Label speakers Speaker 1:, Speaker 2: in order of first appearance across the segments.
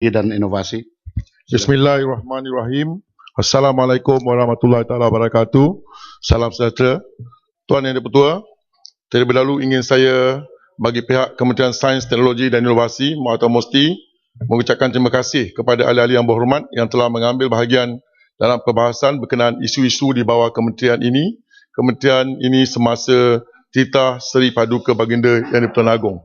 Speaker 1: dan Inovasi.
Speaker 2: Bismillahirrahmanirrahim. Assalamualaikum warahmatullahi taala wabarakatuh. Salam sejahtera. Tuan Yang Di-Pertua, terlebih dahulu ingin saya bagi pihak Kementerian Sains, Teknologi dan Inovasi atau MOSTI mengucapkan terima kasih kepada ahli-ahli yang berhormat yang telah mengambil bahagian dalam perbahasan berkenaan isu-isu di bawah kementerian ini. Kementerian ini semasa titah Seri Paduka Baginda Yang di-Pertuan Agong.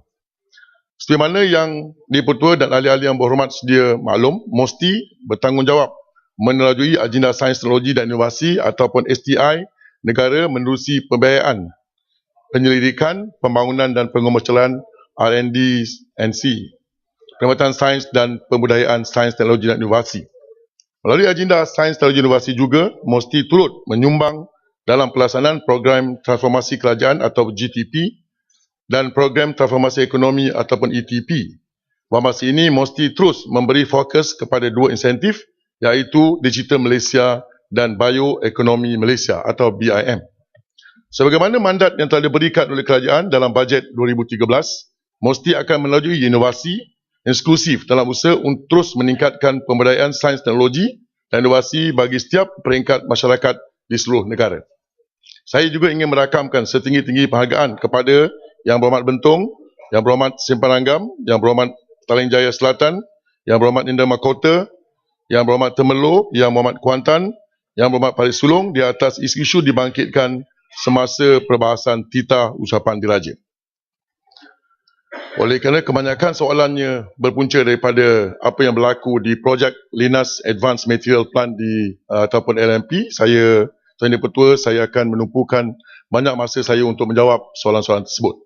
Speaker 2: Seperti mana yang Di-Pertua dan ahli-ahli yang berhormat sedia maklum, MOSTI bertanggungjawab meneladui agenda sains, teknologi dan inovasi ataupun STI negara menerusi pembiayaan, penyelidikan, pembangunan dan pengomersialan R&D&C, Perkhidmatan Sains dan Pembudayaan Sains, Teknologi dan Inovasi. Melalui agenda sains, teknologi dan inovasi juga, MOSTI turut menyumbang dalam pelaksanaan program transformasi kerajaan atau GTP dan program transformasi ekonomi ataupun ETP. Pada masa ini, MOSTI terus memberi fokus kepada dua insentif, iaitu Digital Malaysia dan Bioekonomi Malaysia atau BIM. Sebagaimana mandat yang telah diberikan oleh kerajaan dalam bajet 2013, MOSTI akan melalui inovasi inklusif dalam usaha untuk terus meningkatkan pemberdayaan sains teknologi dan inovasi bagi setiap peringkat masyarakat di seluruh negara. Saya juga ingin merakamkan setinggi-tinggi penghargaan kepada Yang Berhormat Bentong, Yang Berhormat Simpan Anggam, Yang Berhormat Petaling Jaya Selatan, Yang Berhormat Indah Mahkota, Yang Berhormat Temerloh, Yang Berhormat Kuantan, Yang Berhormat Parit Sulong di atas isu-isu dibangkitkan semasa perbahasan titah ucapan diraja. Oleh kerana kebanyakan soalannya berpunca daripada apa yang berlaku di projek Linas Advanced Material Plant ataupun LMP, Tuan Di-Pertua, saya akan menumpukan banyak masa saya untuk menjawab soalan-soalan tersebut.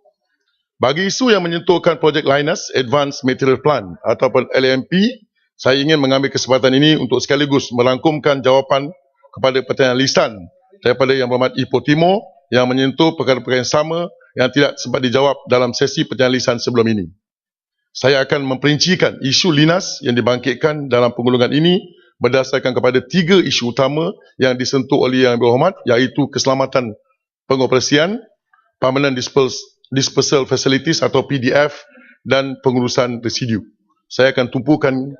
Speaker 2: Bagi isu yang menyentuhkan projek Linas Advanced Material Plant ataupun LMP, saya ingin mengambil kesempatan ini untuk sekaligus merangkumkan jawapan kepada pertanyaan lisan daripada Yang Berhormat Ipoh Timur yang menyentuh perkara-perkara yang sama yang tidak sempat dijawab dalam sesi pertanyaan lisan sebelum ini. Saya akan memperincikan isu linas yang dibangkitkan dalam penggulungan ini berdasarkan kepada tiga isu utama yang disentuh oleh Yang Berhormat, iaitu keselamatan pengoperasian, Permanent Disposal Facilities atau PDF dan pengurusan residu. Saya akan tumpukan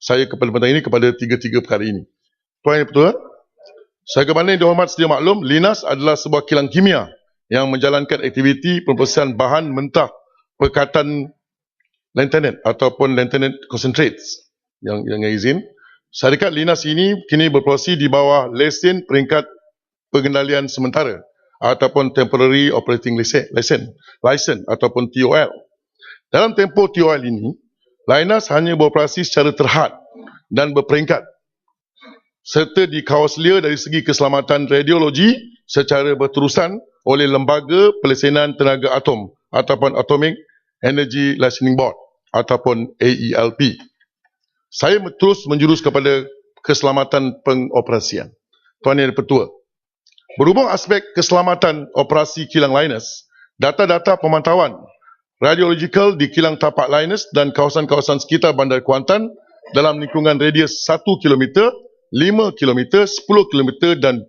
Speaker 2: saya kepada pertanyaan ini kepada tiga-tiga perkara ini. Tuan Yang Di-Pertua, sebagaimana yang dihormat sedia maklum, Linas adalah sebuah kilang kimia yang menjalankan aktiviti pemprosesian bahan mentah perkatan lanthanate ataupun lanthanate concentrates yang izin. Syarikat Linas ini kini beroperasi di bawah lesen peringkat pengendalian sementara ataupun Temporary Operating License ataupun TOL. Dalam tempoh TOL ini, Linas hanya beroperasi secara terhad dan berperingkat serta dikawaselia dari segi keselamatan radiologi secara berterusan oleh Lembaga Pelesenan Tenaga Atom ataupun Atomic Energy Licensing Board ataupun AELP. Saya terus menjurus kepada keselamatan pengoperasian. Tuan Yang Di-Pertua, berhubung aspek keselamatan operasi kilang Linas, data-data pemantauan radiological di kilang tapak Linas dan kawasan-kawasan sekitar Bandar Kuantan dalam lingkungan radius 1 km, 5 km, 10 km dan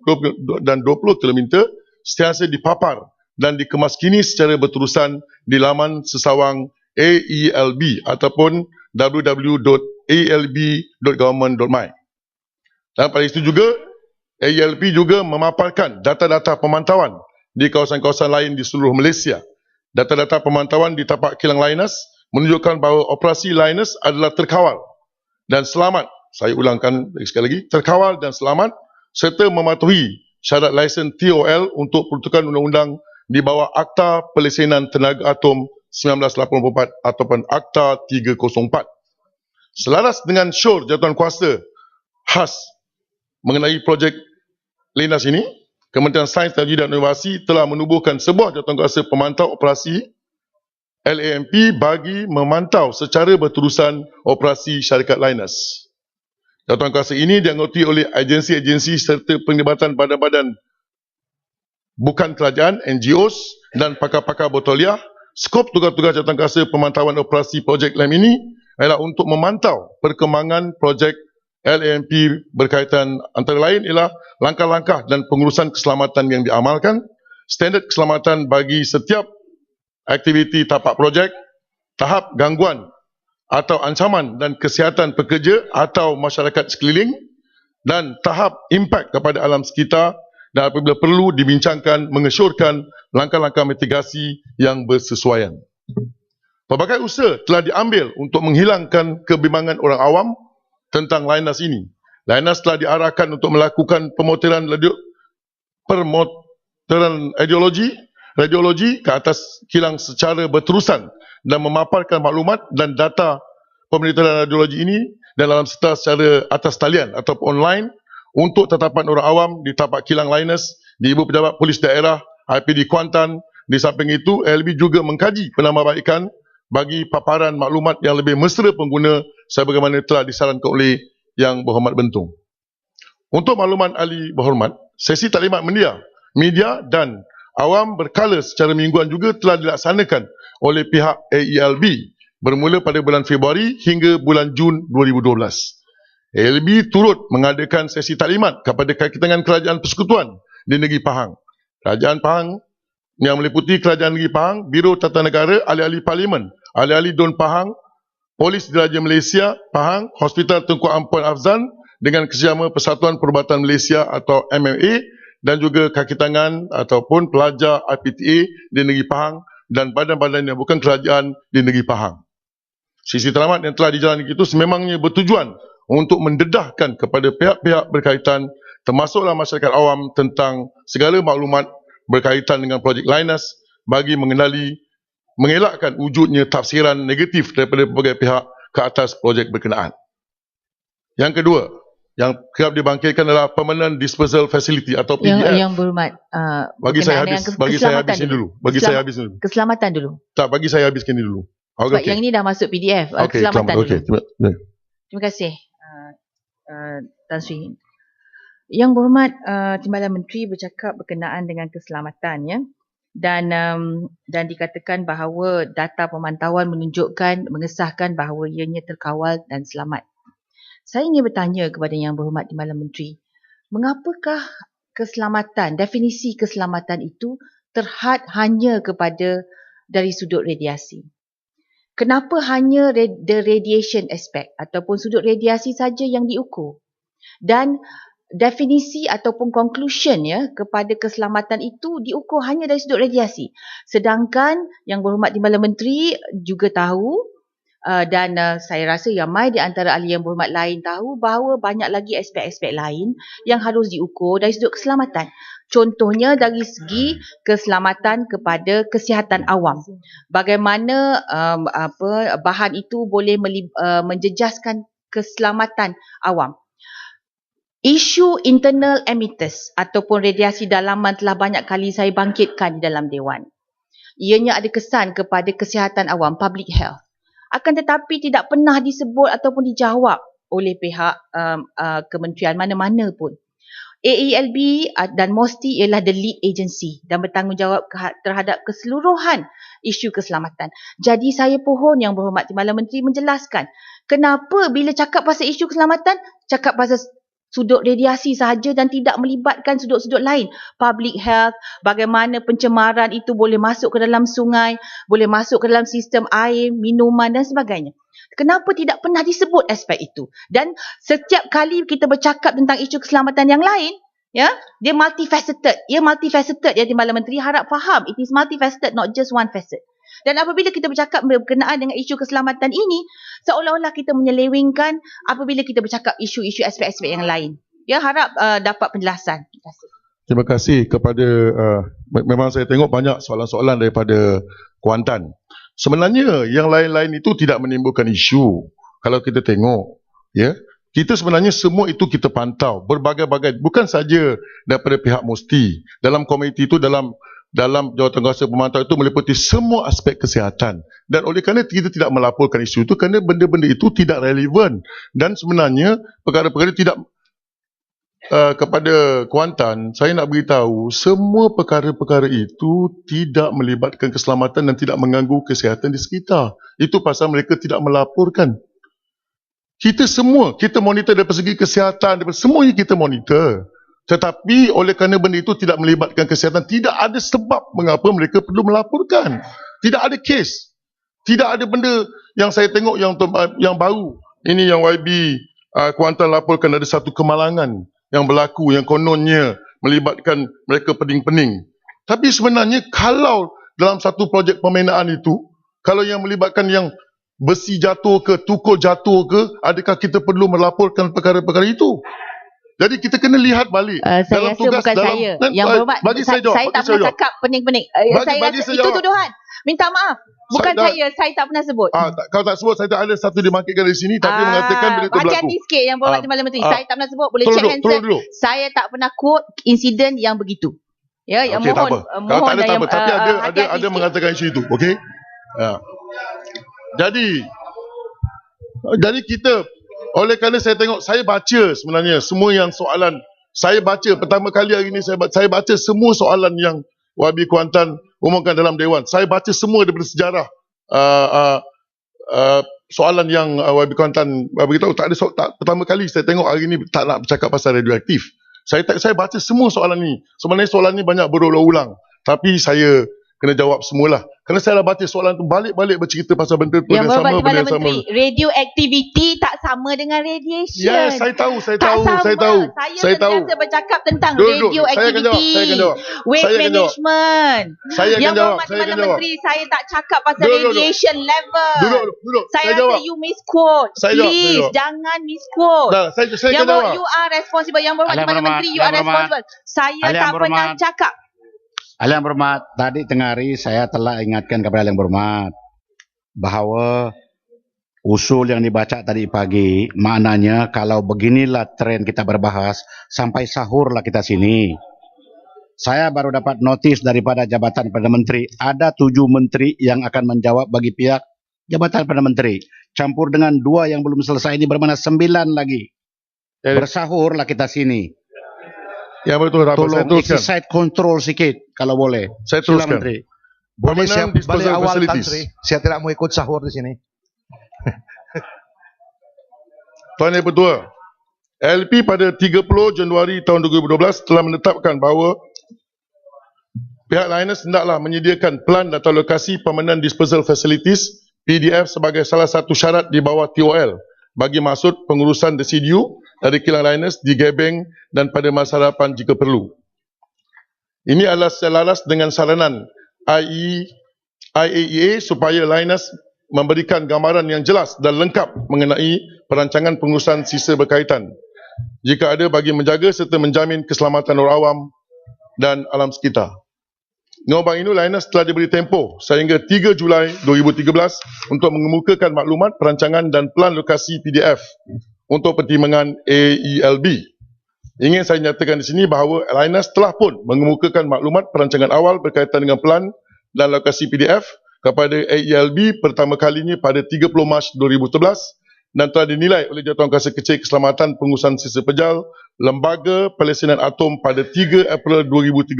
Speaker 2: 20 km sentiasa dipapar dan dikemaskini secara berterusan di laman sesawang AELB ataupun www.aelb.government.my. Dan pada itu juga, AELB juga memaparkan data-data pemantauan di kawasan-kawasan lain di seluruh Malaysia. Data-data pemantauan di tapak kilang Linas menunjukkan bahawa operasi Linas adalah terkawal dan selamat. Saya ulangkan sekali lagi, terkawal dan selamat serta mematuhi syarat lesen TOL untuk peruntukan undang-undang di bawah Akta Pelesenan Tenaga Atom 1984 ataupun Akta 304. Selaras dengan syur jawatankuasa khas mengenai projek Linas ini, Kementerian Sains, Teknologi dan Inovasi telah menubuhkan sebuah jawatankuasa pemantau operasi LAMP bagi memantau secara berterusan operasi syarikat Linas. Jawatankuasa ini dianggoti oleh agensi-agensi serta penglibatan badan-badan bukan kerajaan, NGOs dan pakar-pakar botoliah. Skop tugas-tugas jawatankuasa pemantauan operasi projek LAMP ini adalah untuk memantau perkembangan projek LAMP berkaitan antara lain ialah langkah-langkah dan pengurusan keselamatan yang diamalkan, standard keselamatan bagi setiap aktiviti tapak projek, tahap gangguan atau ancaman dan kesihatan pekerja atau masyarakat sekeliling, dan tahap impak kepada alam sekitar, dan apabila perlu dibincangkan mengesyorkan langkah-langkah mitigasi yang bersesuaian. Pelbagai usaha telah diambil untuk menghilangkan kebimbangan orang awam tentang Linus ini. Linus telah diarahkan untuk melakukan pemoteran radiologi ke atas kilang secara berterusan dan memaparkan maklumat dan data pemerintah radiologi ini dalam serta secara atas talian atau online untuk tetapan orang awam di tapak kilang Linus di Ibu Pejabat Polis Daerah IPD Kuantan. Di samping itu, ALB juga mengkaji penambahbaikan bagi paparan maklumat yang lebih mesra pengguna sebagaimana telah disarankan oleh Yang Berhormat Bentong. Untuk makluman ahli berhormat, sesi taklimat media dan awam berkala secara mingguan juga telah dilaksanakan oleh pihak AELB bermula pada bulan Februari hingga bulan Jun 2012. AELB turut mengadakan sesi taklimat kepada kaki-tangan kerajaan persekutuan di negeri Pahang. Kerajaan Pahang yang meliputi Kerajaan Negeri Pahang, Biro Tata Negara, ahli-ahli parlimen, ahli-ahli Don Pahang, Polis Diraja Malaysia Pahang, Hospital Tunku Ampuan Afzan dengan kerjasama Persatuan Perubatan Malaysia atau MMA, dan juga kaki tangan ataupun pelajar IPTA di negeri Pahang dan badan-badan yang bukan kerajaan di negeri Pahang. Sesi taklimat yang telah dijalani itu sememangnya bertujuan untuk mendedahkan kepada pihak-pihak berkaitan termasuklah masyarakat awam tentang segala maklumat berkaitan dengan projek Linus bagi mengelakkan wujudnya tafsiran negatif daripada berbagai pihak ke atas projek berkenaan. Yang kedua, yang kerap dibangkitkan adalah Permanent Disposal Facility atau PDF.
Speaker 1: Yang Berhormat,
Speaker 2: bagi saya habiskan dulu.
Speaker 1: Keselamatan dulu.
Speaker 2: Tak, bagi saya habiskan ini dulu.
Speaker 1: Sebab yang ini dah masuk PDF. Keselamatan dulu. Terima kasih, Tan Sri. Yang Berhormat, Timbalan Menteri bercakap berkenaan dengan keselamatan, ya. Dan dikatakan bahawa data pemantauan mengesahkan bahawa ianya terkawal dan selamat. Saya ingin bertanya kepada Yang Berhormat Timbalan Menteri, mengapakah keselamatan, definisi keselamatan itu terhad hanya kepada dari sudut radiasi? Kenapa hanya the radiation aspect ataupun sudut radiasi saja yang diukur? Dan definisi ataupun conclusion, ya, kepada keselamatan itu diukur hanya dari sudut radiasi. Sedangkan Yang Berhormat Timbalan Menteri juga tahu dan saya rasa ramai di antara ahli Yang Berhormat lain tahu bahawa banyak lagi aspek-aspek lain yang harus diukur dari sudut keselamatan. Contohnya dari segi keselamatan kepada kesihatan awam. Bagaimana bahan itu boleh menjejaskan keselamatan awam. Isu internal emitters ataupun radiasi dalaman telah banyak kali saya bangkitkan di dalam Dewan. Ianya ada kesan kepada kesihatan awam, public health. Akan tetapi tidak pernah disebut ataupun dijawab oleh pihak kementerian mana-mana pun. AELB dan MOSTI ialah the lead agency dan bertanggungjawab terhadap keseluruhan isu keselamatan. Jadi saya pohon Yang Berhormat Timbalan Menteri menjelaskan kenapa bila cakap pasal isu keselamatan, cakap pasal sudut radiasi sahaja dan tidak melibatkan sudut-sudut lain. Public health, bagaimana pencemaran itu boleh masuk ke dalam sungai, boleh masuk ke dalam sistem air, minuman dan sebagainya. Kenapa tidak pernah disebut aspek itu? Dan setiap kali kita bercakap tentang isu keselamatan yang lain, ya, dia multifaceted. Ia multifaceted, ya, Timbalan Menteri harap faham. It is multifaceted, not just one facet. Dan apabila kita bercakap berkenaan dengan isu keselamatan ini, seolah-olah kita menyelewengkan apabila kita bercakap isu-isu aspek-aspek yang lain. Ya, harap dapat penjelasan. Terima kasih.
Speaker 2: Terima kasih kepada, memang saya tengok banyak soalan-soalan daripada Kuantan. Sebenarnya yang lain-lain itu tidak menimbulkan isu. Kalau kita tengok, ya, kita sebenarnya semua itu kita pantau berbagai-bagai, bukan saja daripada pihak MOSTI. Dalam komiti itu, dalam Jawatankuasa Pemantau itu meliputi semua aspek kesihatan. Dan oleh kerana kita tidak melaporkan isu itu, kerana benda-benda itu tidak relevan. Dan sebenarnya perkara-perkara tidak kepada Kuantan, saya nak beritahu semua perkara-perkara itu tidak melibatkan keselamatan dan tidak mengganggu kesihatan di sekitar. Itu pasal mereka tidak melaporkan. Kita semua, kita monitor daripada segi kesihatan, daripada semuanya kita monitor. Tetapi oleh kerana benda itu tidak melibatkan kesihatan, tidak ada sebab mengapa mereka perlu melaporkan. Tidak ada kes. Tidak ada benda yang saya tengok yang baru, ini yang YB Kuantan laporkan ada satu kemalangan yang berlaku yang kononnya melibatkan mereka pening-pening. Tapi sebenarnya kalau dalam satu projek pembinaan itu, kalau yang melibatkan yang besi jatuh ke, tukul jatuh ke, adakah kita perlu melaporkan perkara-perkara itu? Jadi kita kena lihat balik.
Speaker 1: Saya rasa bukan saya. Yang berhormat, saya tak pernah cakap pening-pening. Saya rasa itu tuduhan. Minta maaf. Bukan saya tak pernah sebut.
Speaker 2: Kalau tak sebut, saya tak ada satu dibangkitkan dari sini, tapi mengatakan benda itu berlaku.
Speaker 1: Hati-hati sikit yang berhormat Timbalan Menteri. Saya tak pernah sebut. Boleh check answer. Saya tak pernah quote insiden yang begitu. Ya, yang
Speaker 2: okay,
Speaker 1: mohon.
Speaker 2: Kalau tak ada, tak apa. Tapi ada mengatakan isu itu. Okey? Jadi kita, oleh kerana saya tengok, saya baca sebenarnya semua yang soalan, saya baca pertama kali hari ini, saya baca semua soalan yang YB Kuantan umumkan dalam Dewan. Saya baca semua daripada sejarah soalan yang YB Kuantan beritahu. Tak ada pertama kali saya tengok hari ini tak nak bercakap pasal radioaktif. Saya baca semua soalan ni. Sebenarnya soalan ni banyak berulang-ulang, tapi saya kena jawab semualah. Kerana saya dah baca soalan tu balik-balik bercerita pasal benda yang sama, benda yang sama.
Speaker 1: Radioactivity tak sama dengan radiation.
Speaker 2: Ya, saya tahu. Saya tahu.
Speaker 1: Saya sentiasa bercakap tentang radioactivity, weight management.
Speaker 2: Yang
Speaker 1: berhormat Perdana Menteri, saya tak cakap pasal radiation level.
Speaker 2: Duduk.
Speaker 1: Saya rasa you misquote. Please, jangan misquote. Yang berhormat, you are responsible. Yang berhormat Perdana Menteri, you are responsible. Saya tak pernah cakap.
Speaker 3: Ahli Yang Berhormat, tadi tengah hari saya telah ingatkan kepada Ahli Yang Berhormat bahawa usul yang dibaca tadi pagi, maknanya kalau beginilah tren kita berbahas, sampai sahurlah kita sini. Saya baru dapat notis daripada Jabatan Perdana Menteri, ada 7 menteri yang akan menjawab bagi pihak Jabatan Perdana Menteri. Campur dengan 2 yang belum selesai ini bermakna 9 lagi. Bersahurlah kita sini.
Speaker 2: Ya betul,
Speaker 3: tolong exercise control sikit kalau boleh.
Speaker 2: Saya teruskan. Menteri.
Speaker 4: Boleh siap balik awal Tan Sri. Saya tidak mau ikut sahur di sini.
Speaker 2: Tuan Yang Bertuah, LP pada 30 Januari tahun 2012 telah menetapkan bahawa pihak Lynas hendaklah menyediakan plan atau lokasi Permanent Disposal Facilities PDF sebagai salah satu syarat di bawah TOL bagi maksud pengurusan residu dari kilang Lynas di Gebeng dan pada masa hadapan jika perlu. Ini adalah selaras dengan saranan IAEA supaya Lynas memberikan gambaran yang jelas dan lengkap mengenai perancangan pengurusan sisa berkaitan jika ada bagi menjaga serta menjamin keselamatan orang awam dan alam sekitar. Ngobang ini Lynas telah diberi tempoh sehingga 3 Julai 2013 untuk mengemukakan maklumat perancangan dan plan lokasi PDF untuk pertimbangan AELB. Ingin saya nyatakan di sini bahawa Lynas telah pun mengemukakan maklumat perancangan awal berkaitan dengan plan dan lokasi PDF kepada AELB pertama kalinya pada 30 Mac 2011 dan telah dinilai oleh Jawatankuasa Kecil Keselamatan Pengurusan Sisa Pejal Lembaga Pelesenan Atom pada 3 April 2013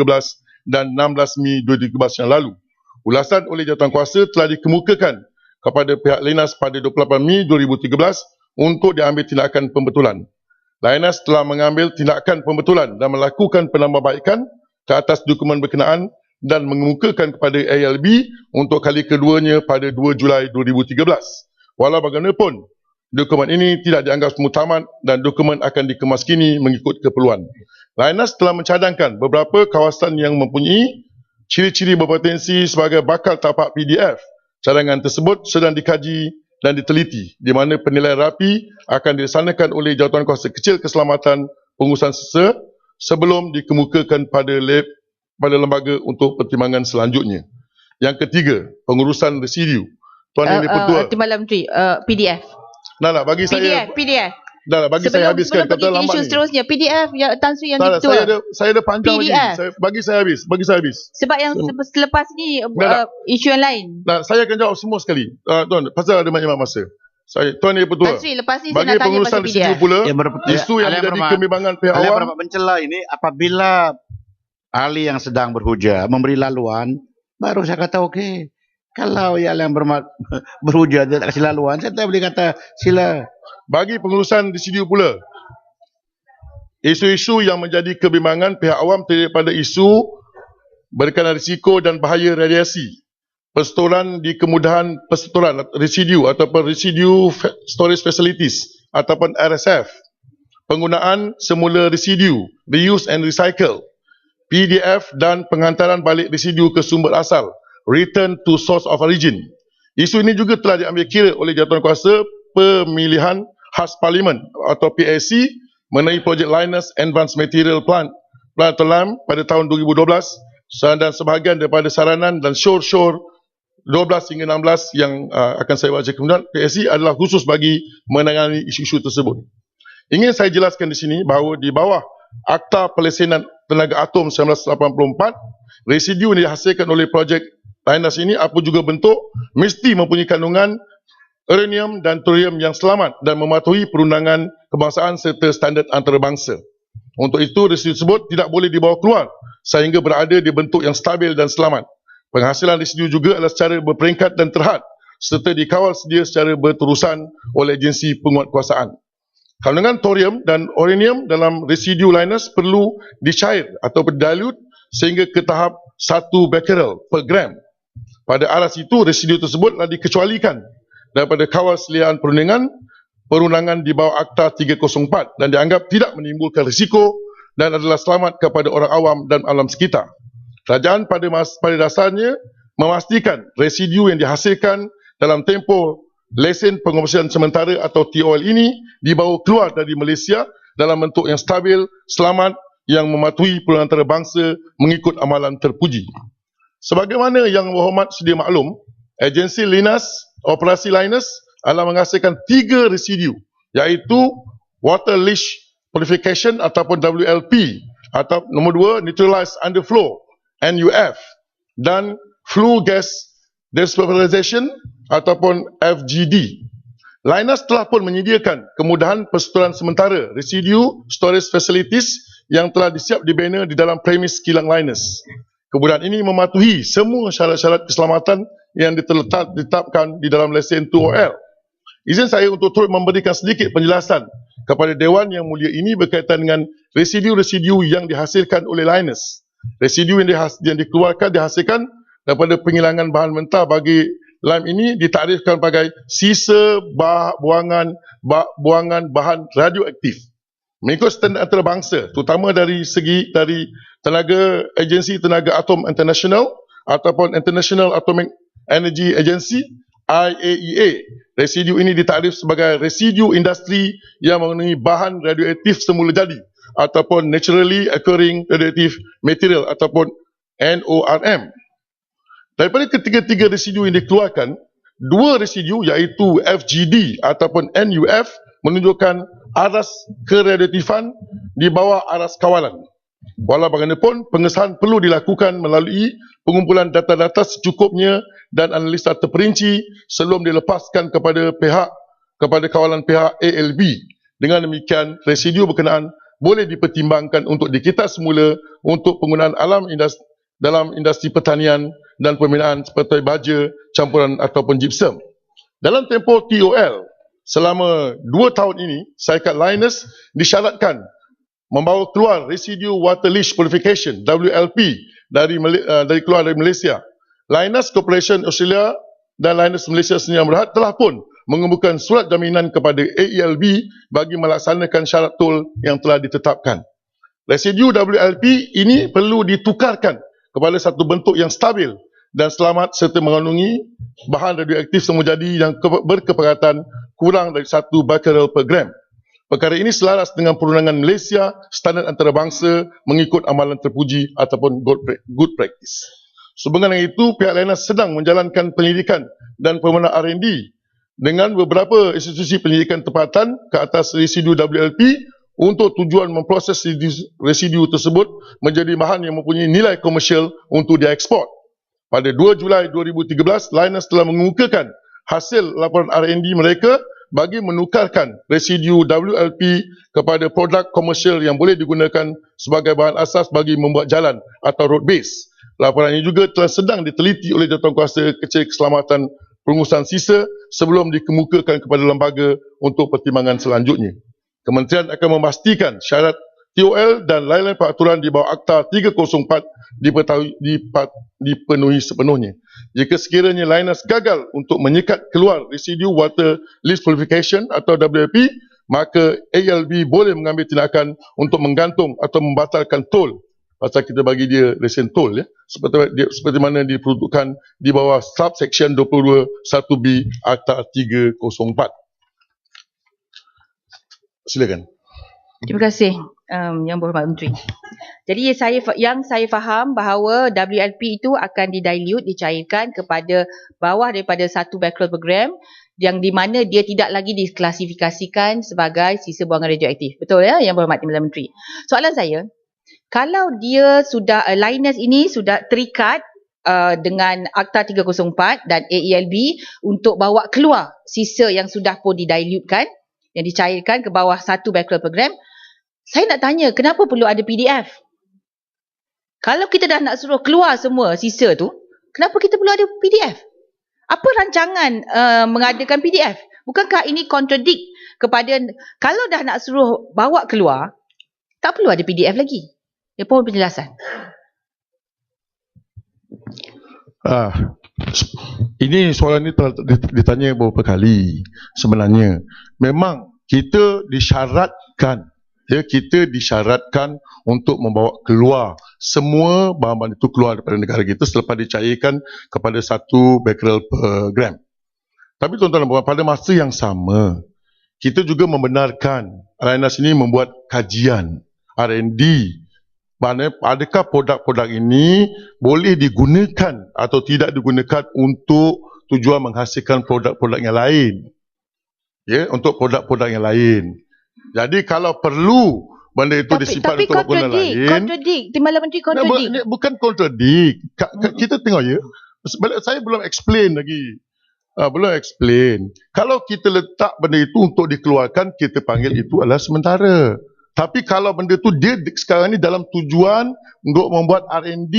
Speaker 2: dan 16 Mei 2013 yang lalu. Ulasan oleh Jawatankuasa telah dikemukakan kepada pihak Lynas pada 28 Mei 2013 untuk diambil tindakan pembetulan. Lynas telah mengambil tindakan pembetulan dan melakukan penambahbaikan ke atas dokumen berkenaan dan mengemukakan kepada ALB untuk kali keduanya pada 2 Julai 2013. Walau bagaimanapun, dokumen ini tidak dianggap mutamat dan dokumen akan dikemaskini mengikut keperluan. Lynas telah mencadangkan beberapa kawasan yang mempunyai ciri-ciri berpotensi sebagai bakal tapak PDF. Cadangan tersebut sedang dikaji dan diteliti, di mana penilaian rapi akan dilaksanakan oleh Jawatankuasa Kecil Keselamatan Pengurusan Sisa sebelum dikemukakan pada lembaga untuk pertimbangan selanjutnya. Yang ketiga, pengurusan residu. Tuan Yang Di-Pertua.
Speaker 1: Timbalan Menteri, PDF.
Speaker 2: Nak bagi saya
Speaker 1: PDF.
Speaker 2: Bagi saya habiskan, kata lambat ni.
Speaker 1: Seterusnya PDF yang Tan Sri yang Di-Pertua.
Speaker 2: Saya ada panjang PDF. Lagi. Bagi saya habis.
Speaker 1: Sebab yang selepas ni isu yang lain.
Speaker 2: Saya akan jawab semua sekali. Tuan, pasal ada banyak masa. Tuan Yang Di-Pertua.
Speaker 1: Tan Sri, lepas ni
Speaker 2: bagi
Speaker 1: saya nak tanya
Speaker 2: pengurusan
Speaker 1: pasal
Speaker 2: residu
Speaker 1: PDF.
Speaker 2: pula, isu yang menjadi kebimbangan pihak awam.
Speaker 3: Yang mencela ini apabila ahli yang sedang berhujah memberi laluan, baru saya kata okey. Kalau yang berhujah dia tak kasih laluan, saya tak boleh kata sila.
Speaker 2: Bagi pengurusan residu pula, isu-isu yang menjadi kebimbangan pihak awam terdiri pada isu berkaitan risiko dan bahaya radiasi. persetujuan di kemudahan persetujuan residu ataupun residue storage facilities ataupun RSF, penggunaan semula residu, reuse and recycle, PDF dan penghantaran balik residu ke sumber asal, return to source of origin. Isu ini juga telah diambil kira oleh Jawatankuasa Pemilihan Khas Parlimen atau PAC mengenai projek Linus Advanced Material Plant Telam pada tahun 2012 dan sebahagian daripada saranan dan shore 12 hingga 16 yang akan saya baca kemudian PAC adalah khusus bagi menangani isu-isu tersebut. Ingin saya jelaskan di sini bahawa di bawah Akta Pelesenan Tenaga Atom 1984, residu yang dihasilkan oleh projek Linus ini apa juga bentuk mesti mempunyai kandungan uranium dan thorium yang selamat dan mematuhi perundangan kebangsaan serta standard antarabangsa. Untuk itu, residu tersebut tidak boleh dibawa keluar sehingga berada di bentuk yang stabil dan selamat. Penghasilan residu juga adalah secara berperingkat dan terhad serta dikawal sedia secara berterusan oleh agensi penguatkuasaan. Kandungan thorium dan uranium dalam residu Linus perlu dicair atau dilute sehingga ke tahap 1 becquerel per gram. Pada aras itu, residu tersebut telah dikecualikan daripada kawal seliaan perundangan di bawah Akta 304 dan dianggap tidak menimbulkan risiko dan adalah selamat kepada orang awam dan alam sekitar. Kerajaan pada dasarnya memastikan residu yang dihasilkan dalam tempoh lesen pengoperasian sementara atau TOL ini dibawa keluar dari Malaysia dalam bentuk yang stabil, selamat, yang mematuhi perundangan antarabangsa mengikut amalan terpuji. Sebagaimana yang berhormat sedia maklum, agensi Linus, operasi Linus adalah menghasilkan 3 residu, iaitu water leach purification ataupun WLP, atau nombor 2 neutralized underflow NUF, dan flue gas desulfurization ataupun FGD. Linus telah pun menyediakan kemudahan persetujuan sementara residu storage facilities yang telah disiap dibina di dalam premis kilang Linus. Kemudahan ini mematuhi semua syarat-syarat keselamatan yang ditetapkan di dalam lesen 2OL. Izin saya untuk turut memberikan sedikit penjelasan kepada Dewan Yang Mulia ini berkaitan dengan residu-residu yang dihasilkan oleh Linus. Residu yang dihasilkan daripada penghilangan bahan mentah bagi lime ini ditakrifkan sebagai sisa buangan bahan radioaktif. Mengikut standard antarabangsa, terutama dari Agensi Tenaga Atom International ataupun International Atomic Energy Agency IAEA, residu ini ditakrif sebagai residu industri yang mengandungi bahan radioaktif semula jadi ataupun naturally occurring radioactive material ataupun NORM. Daripada ketiga-tiga residu yang dikeluarkan, 2 residu iaitu FGD ataupun NUF menunjukkan aras keradioaktifan di bawah aras kawalan. Walau bagaimanapun, pengesahan perlu dilakukan melalui pengumpulan data-data secukupnya dan analisa terperinci sebelum dilepaskan kepada kawalan pihak ALB. Dengan demikian, residu berkenaan boleh dipertimbangkan untuk dikitas semula untuk penggunaan dalam industri pertanian dan pembinaan seperti baja, campuran ataupun gypsum. Dalam tempoh TOL, selama 2 tahun ini, syarikat Linus disyaratkan membawa keluar residu water leach purification WLP dari Malaysia. Linus Corporation Australia dan Linus Malaysia Sdn Bhd telah pun mengemukakan surat jaminan kepada AELB bagi melaksanakan syarat tol yang telah ditetapkan. Residu WLP ini perlu ditukarkan kepada satu bentuk yang stabil dan selamat serta mengandungi bahan radioaktif semujadi yang berkepadatan kurang dari 1 becquerel per gram. Perkara ini selaras dengan perundangan Malaysia, standard antarabangsa mengikut amalan terpuji ataupun good practice. Sehubungan dengan itu, pihak Linus sedang menjalankan penyelidikan dan permohonan R&D dengan beberapa institusi penyelidikan tempatan ke atas residu WLP untuk tujuan memproses residu tersebut menjadi bahan yang mempunyai nilai komersial untuk diekspor. Pada 2 Julai 2013, Linus telah mengemukakan hasil laporan R&D mereka bagi menukarkan residu WLP kepada produk komersial yang boleh digunakan sebagai bahan asas bagi membuat jalan atau road base. Laporan ini juga telah sedang diteliti oleh Jawatankuasa Kecil Keselamatan Pengurusan Sisa sebelum dikemukakan kepada lembaga untuk pertimbangan selanjutnya. Kementerian akan memastikan syarat TOL dan lain-lain peraturan di bawah Akta 304 dipenuhi sepenuhnya. Jika sekiranya Linus gagal untuk menyekat keluar Residue Water Lease Purification atau WLP, maka ALB boleh mengambil tindakan untuk menggantung atau membatalkan tol. Pasal kita bagi dia lesen tol, ya, seperti mana diperuntukkan di bawah subsection 22(1)B Akta 304. Silakan.
Speaker 1: Terima kasih Yang Berhormat Menteri. Jadi yang saya faham bahawa WLP itu akan didilute, dicairkan kepada bawah daripada satu becquerel per gram, yang di mana dia tidak lagi diklasifikasikan sebagai sisa buangan radioaktif. Betul ya Yang Berhormat Timbalan Menteri? Soalan saya, kalau dia sudah Linus ini sudah terikat dengan Akta 304 dan AELB untuk bawa keluar sisa yang sudah pun didilutekan, yang dicairkan ke bawah satu becquerel per gram, saya nak tanya, kenapa perlu ada PDF? Kalau kita dah nak suruh keluar semua sisa tu, kenapa kita perlu ada PDF? Apa rancangan mengadakan PDF? Bukankah ini contradict kepada, kalau dah nak suruh bawa keluar, tak perlu ada PDF lagi? Dia pun penjelasan.
Speaker 2: Ini soalan ini telah ditanya beberapa kali. Sebenarnya memang kita disyaratkan, untuk membawa keluar semua bahan-bahan itu keluar daripada negara kita selepas dicairkan kepada satu becquerel per gram. Tapi tuan-tuan dan puan, pada masa yang sama, kita juga membenarkan Linus ini membuat kajian R&D. Maknanya adakah produk-produk ini boleh digunakan atau tidak digunakan untuk tujuan menghasilkan produk-produk yang lain. Ya, untuk produk-produk yang lain. Jadi kalau perlu benda itu disimpan untuk guna lain.
Speaker 1: Kontradik. Timbalan Menteri kontradik.
Speaker 2: Bukan kontradik. Kita tengok ya. Saya belum explain lagi. Belum explain. Kalau kita letak benda itu untuk dikeluarkan, kita panggil itu adalah sementara. Tapi kalau benda tu dia sekarang ni dalam tujuan untuk membuat R&D.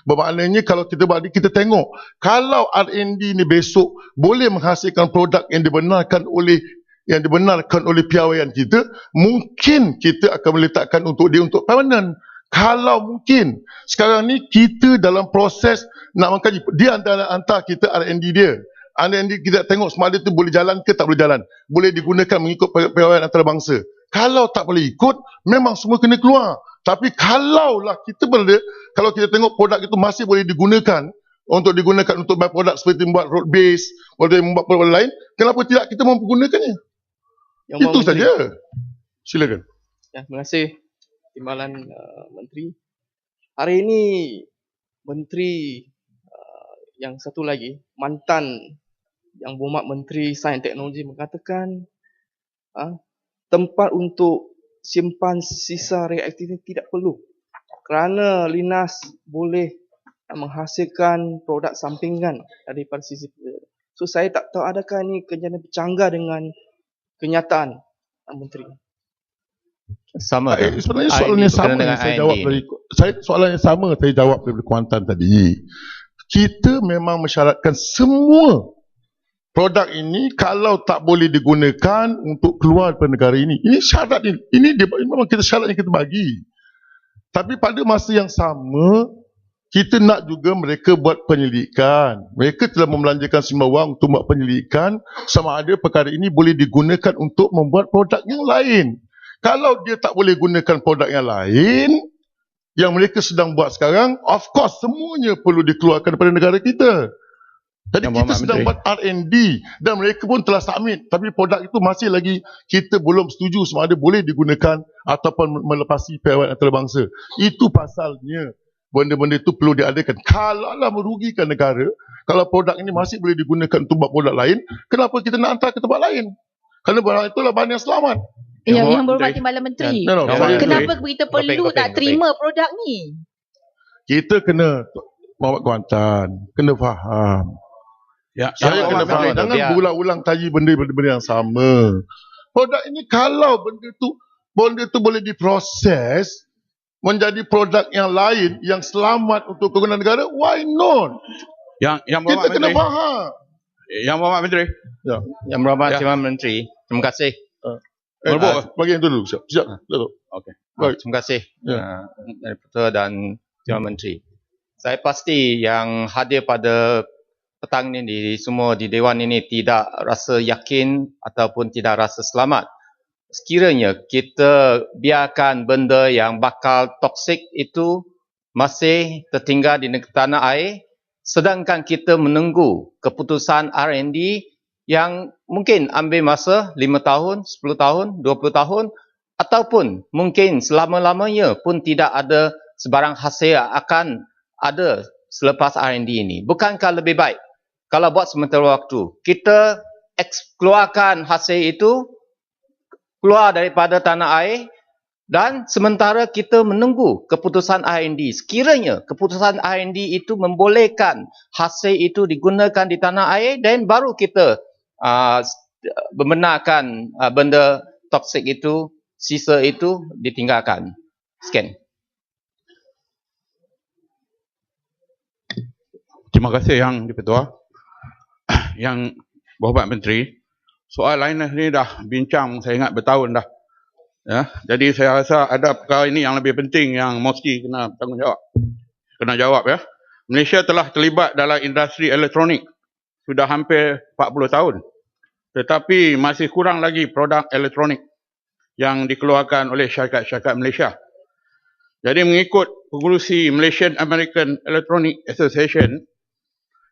Speaker 2: Bermaknanya kalau kita balik, kita tengok. Kalau R&D ni besok boleh menghasilkan produk yang dibenarkan oleh piawaian kita, mungkin kita akan meletakkan untuk dia untuk permanent. Kalau mungkin. Sekarang ni kita dalam proses nak mengkaji. Dia hantar kita R&D dia. R&D kita tengok semua dia tu boleh jalan ke tak boleh jalan. Boleh digunakan mengikut piawaian antarabangsa. Kalau tak boleh ikut, memang semua kena keluar. Tapi kalaulah kalau kita tengok produk itu masih boleh digunakan untuk buat produk seperti membuat road base, boleh membuat produk lain, kenapa tidak kita mempergunakannya? Itu saja. Silakan.
Speaker 5: Ya, terima kasih Timbalan Menteri. Hari ini Menteri yang satu lagi, mantan Yang Berhormat Menteri Sains dan Teknologi mengatakan tempat untuk simpan sisa reaktif ini tidak perlu kerana Linus boleh menghasilkan produk sampingan daripada sisi itu. So saya tak tahu adakah ini kejadian bercanggah dengan kenyataan Menteri.
Speaker 6: Sama.
Speaker 2: Sebenarnya soalan yang sama saya jawab dari Kuantan tadi. Kita memang mensyaratkan semua produk ini kalau tak boleh digunakan untuk keluar daripada negara ini. Ini syarat ini. Ini memang kita syarat yang kita bagi. Tapi pada masa yang sama, kita nak juga mereka buat penyelidikan. Mereka telah membelanjakan sejumlah wang untuk buat penyelidikan sama ada perkara ini boleh digunakan untuk membuat produk yang lain. Kalau dia tak boleh gunakan produk yang lain, yang mereka sedang buat sekarang, of course semuanya perlu dikeluarkan daripada negara kita. Jadi kita sedang buat R&D dan mereka pun telah submit. Tapi produk itu masih lagi kita belum setuju sama ada boleh digunakan ataupun melepasi piawaian antarabangsa. Itu pasalnya benda-benda itu perlu diadakan. Kalaulah merugikan negara, kalau produk ini masih boleh digunakan untuk buat produk lain, kenapa kita nak hantar ke tempat lain? Kerana barang itulah bahan yang selamat.
Speaker 1: Yang Berhormat Timbalan Menteri. Kenapa kita perlu nak terima produk ni?
Speaker 2: Kita kena Muhammad Kuantan, kena faham. Saya kena faham. Jangan berulang-ulang tanya benda-benda yang sama. Produk ini kalau benda tu boleh diproses menjadi produk yang lain yang selamat untuk kegunaan negara, why not? Kita kena faham.
Speaker 6: Yang Berhormat Menteri. Yang Berhormat Timbalan Menteri. Terima kasih.
Speaker 2: Bagi yang dulu. Siap.
Speaker 6: Okey.
Speaker 2: Baik.
Speaker 6: Terima kasih
Speaker 2: Ya.
Speaker 6: Ketua dan Tuan Menteri. Saya pasti yang hadir pada petang ini semua di Dewan ini tidak rasa yakin ataupun tidak rasa selamat. Sekiranya kita biarkan benda yang bakal toksik itu masih tertinggal di tanah air, sedangkan kita menunggu keputusan R&D yang mungkin ambil masa 5 tahun, 10 tahun, 20 tahun ataupun mungkin selama-lamanya pun tidak ada sebarang hasil yang akan ada selepas R&D ini. Bukankah lebih baik kalau buat sementara waktu kita keluarkan hasil itu keluar daripada tanah air dan sementara kita menunggu keputusan R&D. Sekiranya keputusan R&D itu membolehkan hasil itu digunakan di tanah air dan baru kita membenarkan benda toksik itu, sisa itu ditinggalkan. Sekian.
Speaker 3: Terima kasih Yang Di-Pertua. Yang Berhormat Menteri, soal Linus ni dah bincang saya ingat bertahun dah. Ya, jadi saya rasa ada perkara ini yang lebih penting yang mesti kena tanggungjawab. Kena jawab ya. Malaysia telah terlibat dalam industri elektronik sudah hampir 40 tahun. Tetapi masih kurang lagi produk elektronik yang dikeluarkan oleh syarikat-syarikat Malaysia. Jadi mengikut pengurusi Malaysian American Electronic Association,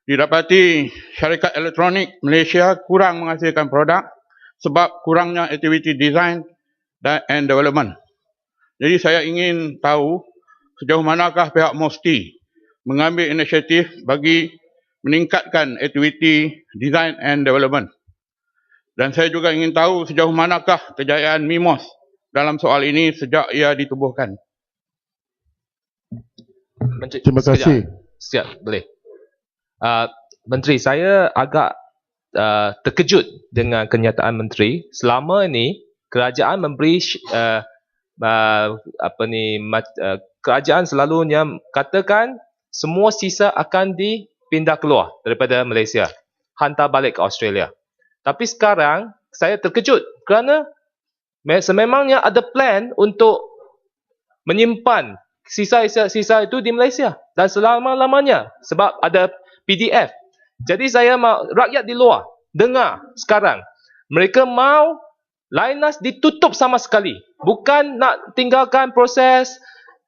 Speaker 3: didapati syarikat elektronik Malaysia kurang menghasilkan produk sebab kurangnya aktiviti design and development. Jadi saya ingin tahu sejauh manakah pihak MOSTI mengambil inisiatif bagi meningkatkan aktiviti design and development. Dan saya juga ingin tahu sejauh manakah kejayaan MIMOS dalam soal ini sejak ia ditubuhkan.
Speaker 7: Menteri,
Speaker 2: Terima kasih.
Speaker 7: Siap, boleh. Menteri, saya agak terkejut dengan kenyataan Menteri. Selama ini kerajaan memberi kerajaan selalunya katakan semua sisa akan dipindah keluar daripada Malaysia, hantar balik ke Australia. Tapi sekarang saya terkejut kerana sememangnya ada plan untuk menyimpan sisa-sisa itu di Malaysia dan selama-lamanya sebab ada PDF. Jadi saya mahu rakyat di luar dengar sekarang. Mereka mahu Linus ditutup sama sekali. Bukan nak tinggalkan proses,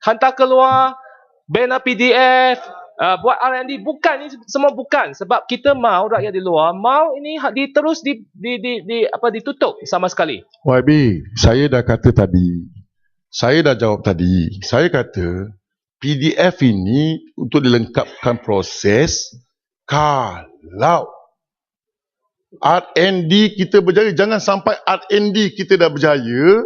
Speaker 7: hantar keluar, bina PDF, buat R&D. Bukan, ini semua bukan. Sebab kita mahu rakyat di luar, mahu ini terus ditutup sama sekali.
Speaker 2: YB, saya dah kata tadi. Saya dah jawab tadi. Saya kata PDF ini untuk dilengkapkan proses kalau R&D kita berjaya. Jangan sampai R&D kita dah berjaya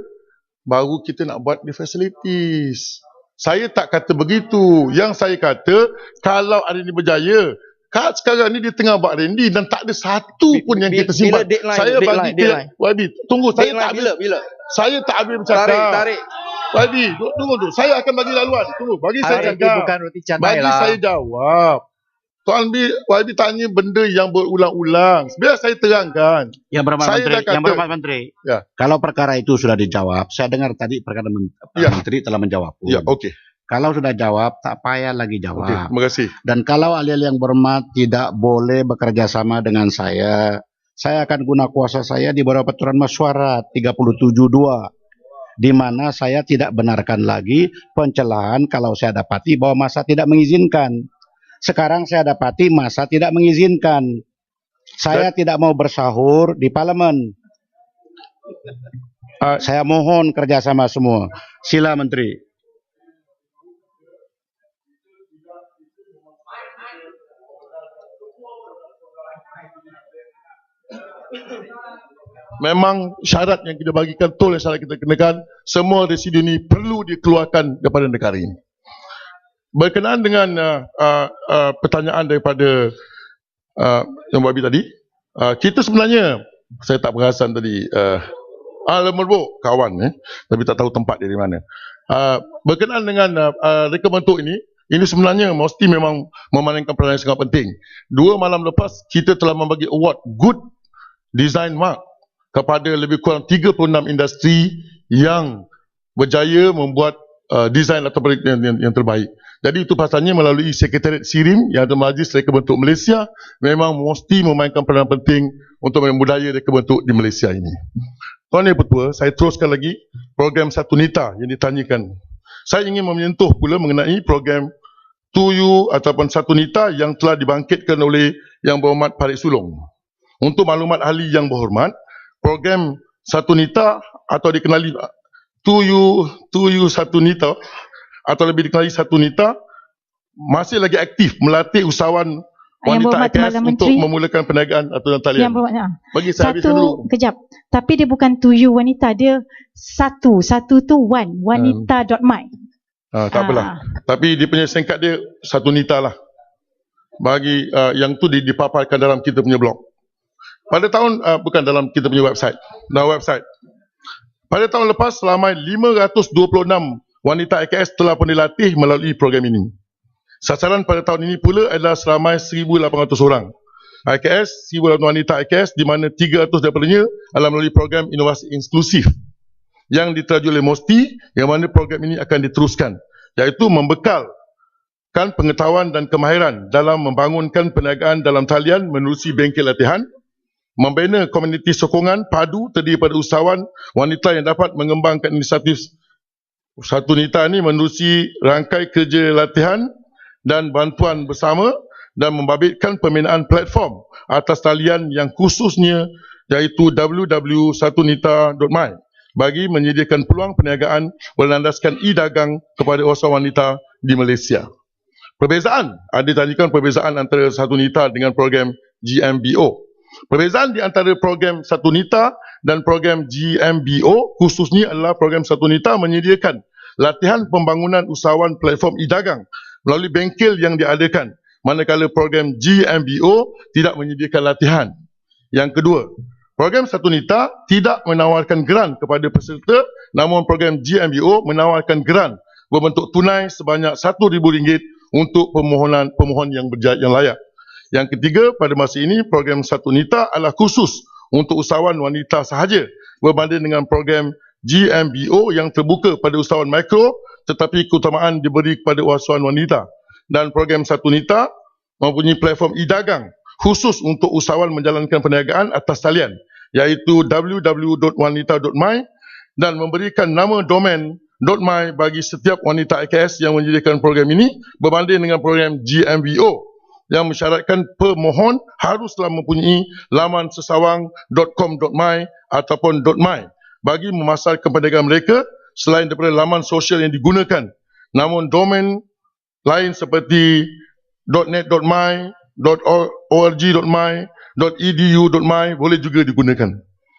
Speaker 2: baru kita nak buat di facilities. Saya tak kata begitu. Yang saya kata kalau R&D berjaya, sekarang ni dia tengah buat R&D dan tak ada satu pun yang kita simpan. Saya bagi YB, tunggu, saya tak bila. Saya tak habis bercakap.
Speaker 7: Tarik.
Speaker 2: YB, tunggu tu. Saya akan bagi laluan. Tunggu, bagi saya cakap.
Speaker 7: Bukan roti canai
Speaker 2: bagi saya jawab. Tuan YB tanya benda yang berulang-ulang. Biar saya terangkan.
Speaker 3: Yang Berhormat Menteri,
Speaker 2: ya.
Speaker 3: Kalau perkara itu sudah dijawab, saya dengar tadi perkara Menteri telah menjawab.
Speaker 2: Ya, okey.
Speaker 3: Kalau sudah jawab, tak payah lagi jawab.
Speaker 2: Okay, terima kasih.
Speaker 3: Dan kalau ahli-ahli yang berhormat tidak boleh bekerja sama dengan saya akan guna kuasa saya di bawah peraturan mesyuarat 37(2), di mana saya tidak benarkan lagi pencelahan kalau saya dapati bahwa masa tidak mengizinkan. Sekarang saya dapati masa tidak mengizinkan. Saya tidak mau bersahur di parlimen. Saya mohon kerjasama semua. Sila Menteri.
Speaker 2: Memang syarat yang kita bagikan, tol yang syarat kita kenakan, semua residu ini perlu dikeluarkan daripada negara ini. Berkenaan dengan pertanyaan daripada yang Wabi tadi, kita sebenarnya, saya tak perasan tadi, Merbuk kawan, tapi tak tahu tempat dia di mana. Berkenaan dengan reka bentuk ini sebenarnya mesti memang memaningkan peranan yang sangat penting. 2 malam lepas, kita telah membagi award Good Design Mark kepada lebih kurang 36 industri yang berjaya membuat desain atau yang terbaik. Jadi itu pasalnya melalui Sekretariat SIRIM yang ada Majlis Reka Bentuk Malaysia memang mesti memainkan peranan penting untuk budaya reka bentuk di Malaysia ini. Tuan Yang Pertua, saya teruskan lagi program Satu Nita yang ditanyakan. Saya ingin menyentuh pula mengenai program 2U ataupun Satu Nita yang telah dibangkitkan oleh Yang Berhormat Parik Sulong. Untuk maklumat ahli yang berhormat, program Satu Nita atau dikenali 2U Satu Nita atau lebih dikenali Satu Nita masih lagi aktif melatih usahawan wanita IKS untuk memulakan perniagaan atau talian. Bagi saya habiskan dulu.
Speaker 8: Kejap. Tapi dia bukan 2U wanita, dia satu tu wanita.my.
Speaker 2: Tak apalah. Tapi dia punya singkat dia Satu Nita lah. Bagi yang tu dipaparkan dalam kita punya blog. Pada tahun bukan dalam kita punya website. Dalam website. Pada tahun lepas, selamai 526 wanita IKS telah pun dilatih melalui program ini. Sasaran pada tahun ini pula adalah selamai 1,800 orang. IKS, 1,800 wanita IKS di mana 300 daripadanya adalah melalui program inovasi inklusif yang diteraju oleh MOSTI, yang mana program ini akan diteruskan, iaitu membekalkan pengetahuan dan kemahiran dalam membangunkan perniagaan dalam talian menerusi bengkel latihan, membina komuniti sokongan padu terdiri pada usahawan wanita yang dapat mengembangkan inisiatif Satu Nita ini menerusi rangkai kerja latihan dan bantuan bersama dan membabitkan pembinaan platform atas talian yang khususnya iaitu www.satunita.my bagi menyediakan peluang perniagaan berlandaskan e-dagang kepada usahawan wanita di Malaysia. Perbezaan, ada ditanyakan perbezaan antara Satu Nita dengan program GMBO. Perbezaan di antara program Satu Nita dan program GMBO khususnya adalah program Satu Nita menyediakan latihan pembangunan usahawan platform e-dagang melalui bengkel yang diadakan, manakala program GMBO tidak menyediakan latihan. Yang kedua, program Satu Nita tidak menawarkan geran kepada peserta, namun program GMBO menawarkan geran berbentuk tunai sebanyak RM1,000 untuk pemohon yang layak. Yang ketiga, pada masa ini program Satu Nita adalah khusus untuk usahawan wanita sahaja berbanding dengan program GMBO yang terbuka pada usahawan mikro tetapi keutamaan diberi kepada usahawan wanita. Dan program Satu Nita mempunyai platform e-dagang khusus untuk usahawan menjalankan perniagaan atas talian iaitu www.wanita.my dan memberikan nama domain .my bagi setiap wanita IKS yang menyediakan program ini berbanding dengan program GMBO yang mensyaratkan pemohon haruslah mempunyai laman sesawang.com.my ataupun .my bagi memasarkan perniagaan mereka selain daripada laman sosial yang digunakan. Namun domain lain seperti .net.my, .org.my, .edu.my boleh juga digunakan.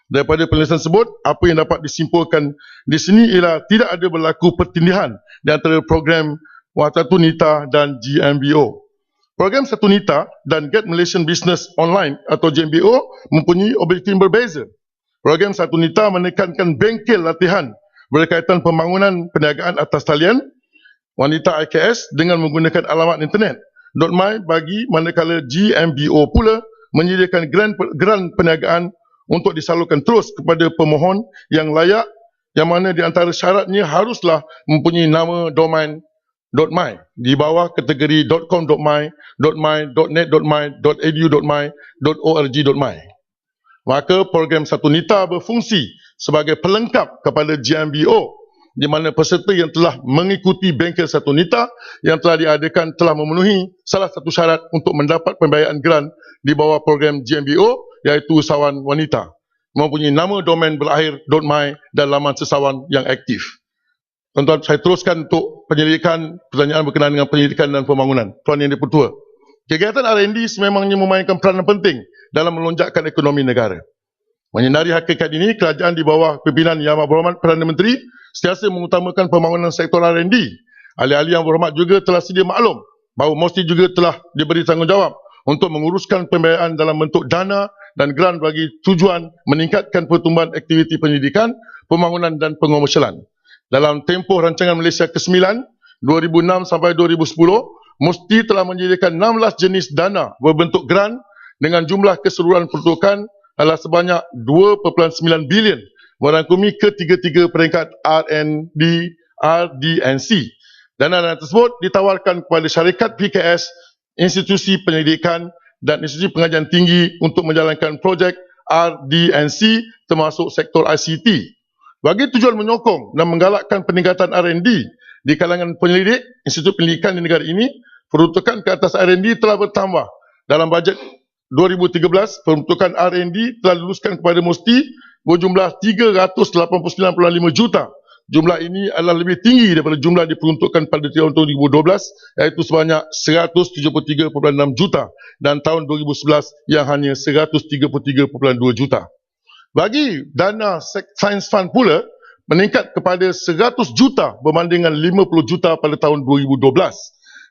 Speaker 2: Daripada penjelasan tersebut, apa yang dapat disimpulkan di sini ialah tidak ada berlaku pertindihan di antara program Satu Nita dan GMBO. Program Satu Nita dan Get Malaysian Business Online atau GMBO mempunyai objektif yang berbeza. Program Satu Nita menekankan bengkel latihan berkaitan pembangunan perniagaan atas talian wanita IKS dengan menggunakan alamat internet .my bagi manakala GMBO pula menyediakan geran perniagaan untuk disalurkan terus kepada pemohon yang layak yang mana di antara syaratnya haruslah mempunyai nama domain .my di bawah kategori .com.my, .my, .net.my, .edu.my, .org.my. Maka program Satu Nita berfungsi sebagai pelengkap kepada GMBO di mana peserta yang telah mengikuti bengkel Satu Nita yang telah diadakan telah memenuhi salah satu syarat untuk mendapat pembiayaan geran di bawah program GMBO iaitu usahawan wanita mempunyai nama domain berakhir .my dan laman sesawan yang aktif. Tuan-tuan, saya teruskan untuk penyelidikan pertanyaan berkenaan dengan penyelidikan dan pembangunan. Tuan Yang Dipertua, kegiatan R&D sememangnya memainkan peranan penting dalam melonjakkan ekonomi negara. Menyedari hakikat ini, kerajaan di bawah pimpinan Yang Berhormat Perdana Menteri sentiasa mengutamakan pembangunan sektor R&D. Ahli-ahli Yang Berhormat juga telah sedia maklum bahawa MOSTI juga telah diberi tanggungjawab untuk menguruskan pembiayaan dalam bentuk dana dan geran bagi tujuan meningkatkan pertumbuhan aktiviti pendidikan, pembangunan dan pengomersialan. Dalam tempoh rancangan Malaysia ke-9, 2006 sampai 2010, MOSTI telah menyediakan 16 jenis dana berbentuk geran dengan jumlah keseluruhan peruntukan adalah sebanyak 2.9 bilion merangkumi ketiga-tiga peringkat RD&C. Dana tersebut ditawarkan kepada syarikat PKS, institusi penyelidikan dan institusi pengajian tinggi untuk menjalankan projek RD&C termasuk sektor ICT. Bagi tujuan menyokong dan menggalakkan peningkatan R&D di kalangan penyelidik, institut pendidikan di negara ini, peruntukan ke atas R&D telah bertambah. Dalam bajet 2013, peruntukan R&D telah diluluskan kepada Musti berjumlah 389.5 juta. Jumlah ini adalah lebih tinggi daripada jumlah diperuntukkan pada tahun 2012, iaitu sebanyak 173.6 juta, dan tahun 2011 yang hanya 133.2 juta. Bagi dana Science Fund pula meningkat kepada 100 juta berbanding dengan 50 juta pada tahun 2012.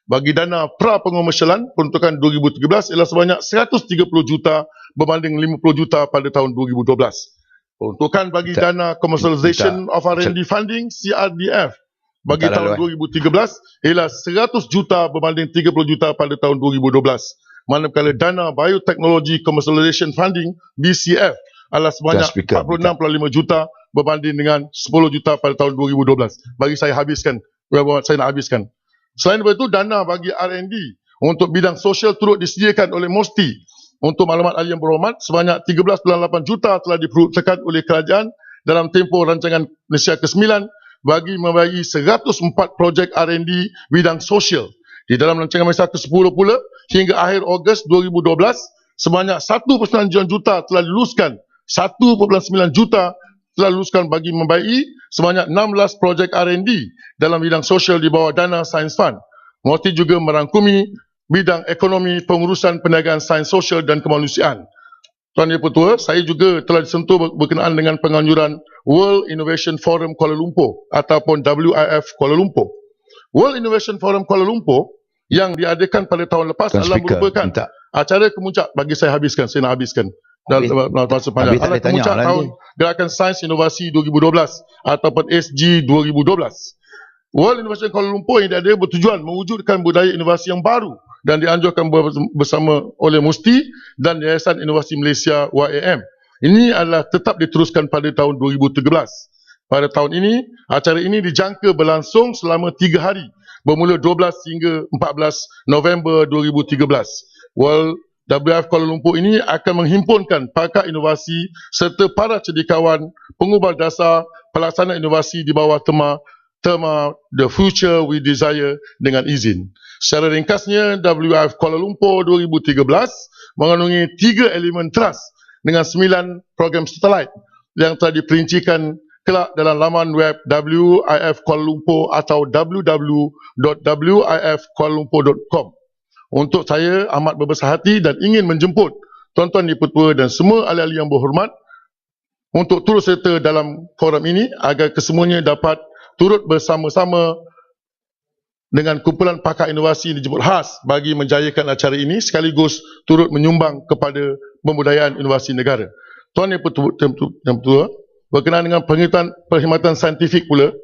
Speaker 2: Bagi dana pra-pengomersialan, peruntukan 2013 ialah sebanyak 130 juta berbanding 50 juta pada tahun 2012. Peruntukan bagi dana Commercialization of R&D Funding CRDF bagi tahun 2013 ialah 100 juta berbanding 30 juta pada tahun 2012. Manakala dana Biotechnology Commercialization Funding BCF adalah sebanyak 46.5 juta berbanding dengan 10 juta pada tahun 2012. Bagi saya habiskan, saya nak habiskan. Selain itu, dana bagi R&D untuk bidang sosial turut disediakan oleh Musti. Untuk maklumat ahli yang berhormat, sebanyak 13.8 juta telah diperuntukkan oleh kerajaan dalam tempoh rancangan Malaysia ke-9 bagi membiayai 104 projek R&D bidang sosial. Di dalam rancangan Malaysia ke-10 pula, hingga akhir Ogos 2012, sebanyak 1.9 juta telah diluluskan. 1.9 juta telah diluluskan bagi membiayai sebanyak 16 projek R&D dalam bidang sosial di bawah dana Science Fund. Musti juga merangkumi bidang ekonomi, pengurusan perniagaan sains sosial dan kemanusiaan. Tuan Yang Pertua, saya juga telah disentuh berkenaan dengan penganjuran World Innovation Forum Kuala Lumpur ataupun WIF Kuala Lumpur. World Innovation Forum Kuala Lumpur yang diadakan pada tahun lepas adalah merupakan acara kemuncak, bagi saya habiskan, saya nak habiskan. Dalam masa panjang. Adalah kemuncak tahun Gerakan Sains Inovasi 2012 ataupun SG 2012. World Innovation Kuala Lumpur yang diadakan bertujuan mewujudkan budaya inovasi yang baru dan dianjurkan bersama oleh Musti dan Yayasan Inovasi Malaysia YAM. Ini adalah tetap diteruskan pada tahun 2013. Pada tahun ini, acara ini dijangka berlangsung selama 3 hari bermula 12 hingga 14 November 2013. World WIF Kuala Lumpur ini akan menghimpunkan pakar inovasi serta para cedikawan pengubah dasar pelaksana inovasi di bawah tema The Future We Desire dengan izin. Secara ringkasnya, WIF Kuala Lumpur 2013 mengandungi 3 elemen teras dengan 9 program satelit yang telah diperincikan kelak dalam laman web WIF Kuala Lumpur atau www.wifkualalumpur.com. Untuk saya amat berbesar hati dan ingin menjemput tuan-tuan di-Pertua dan semua ahli-ahli yang berhormat untuk turut serta dalam forum ini agar kesemuanya dapat turut bersama-sama dengan kumpulan pakar inovasi dijemput khas bagi menjayakan acara ini sekaligus turut menyumbang kepada pembudayaan inovasi negara. Tuan Yang Pertua, berkenaan dengan perkhidmatan saintifik pula,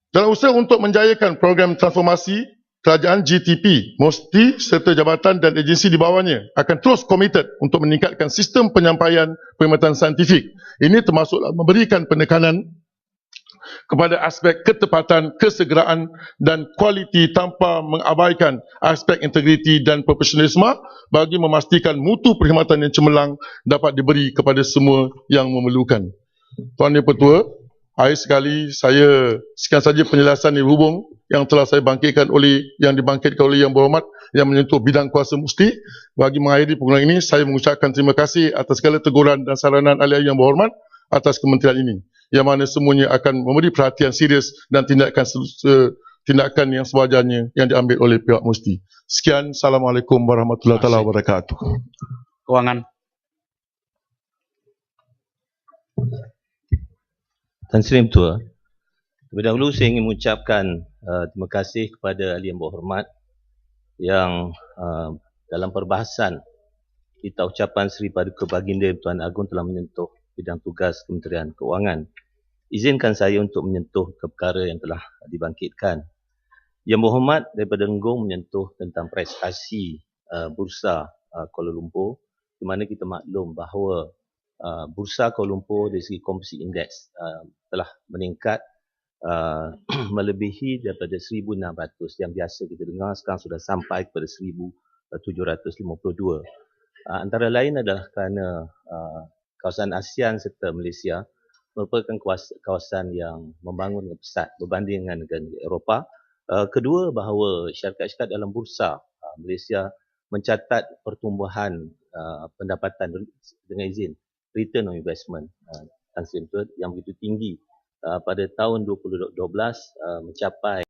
Speaker 2: dalam usaha untuk menjayakan program transformasi, kerajaan GTP, Musti serta jabatan dan agensi di bawahnya akan terus komited untuk meningkatkan sistem penyampaian perkhidmatan saintifik. Ini termasuk memberikan penekanan kepada aspek ketepatan, kesegeraan dan kualiti tanpa mengabaikan aspek integriti dan profesionalisme bagi memastikan mutu perkhidmatan yang cemerlang dapat diberi kepada semua yang memerlukan. Tuan Yang Pertua, akhir sekali saya sekian saja penjelasan yang hubung yang telah saya bangkitkan yang dibangkitkan oleh Yang Berhormat yang menyentuh bidang kuasa Musti. Bagi mengakhiri pergulungan ini, saya mengucapkan terima kasih atas segala teguran dan saranan ahli Yang Berhormat atas kementerian ini, yang mana semuanya akan memberi perhatian serius dan tindakan yang sewajarnya yang diambil oleh pihak Musti. Sekian, Assalamualaikum warahmatullahi wabarakatuh.
Speaker 3: Kewangan.
Speaker 9: Tan Sri Ketua, terlebih dahulu saya ingin mengucapkan terima kasih kepada ahli yang berhormat yang dalam perbahasan kita ucapan Seri Paduka Baginda Tuan Agong telah menyentuh bidang tugas Kementerian Keuangan. Izinkan saya untuk menyentuh perkara yang telah dibangkitkan. Yang berhormat daripada Enggong menyentuh tentang prestasi Bursa Kuala Lumpur di mana kita maklum bahawa Bursa Kuala Lumpur dari segi komposisi indeks telah meningkat melebihi daripada 1,600 yang biasa kita dengar, sekarang sudah sampai kepada 1,752. Antara lain adalah kerana kawasan ASEAN serta Malaysia merupakan kawasan yang membangun dengan pesat berbanding dengan negara Eropah. Kedua, bahawa syarikat-syarikat dalam bursa Malaysia mencatat pertumbuhan pendapatan dengan izin return on investment yang begitu tinggi pada tahun 2012 mencapai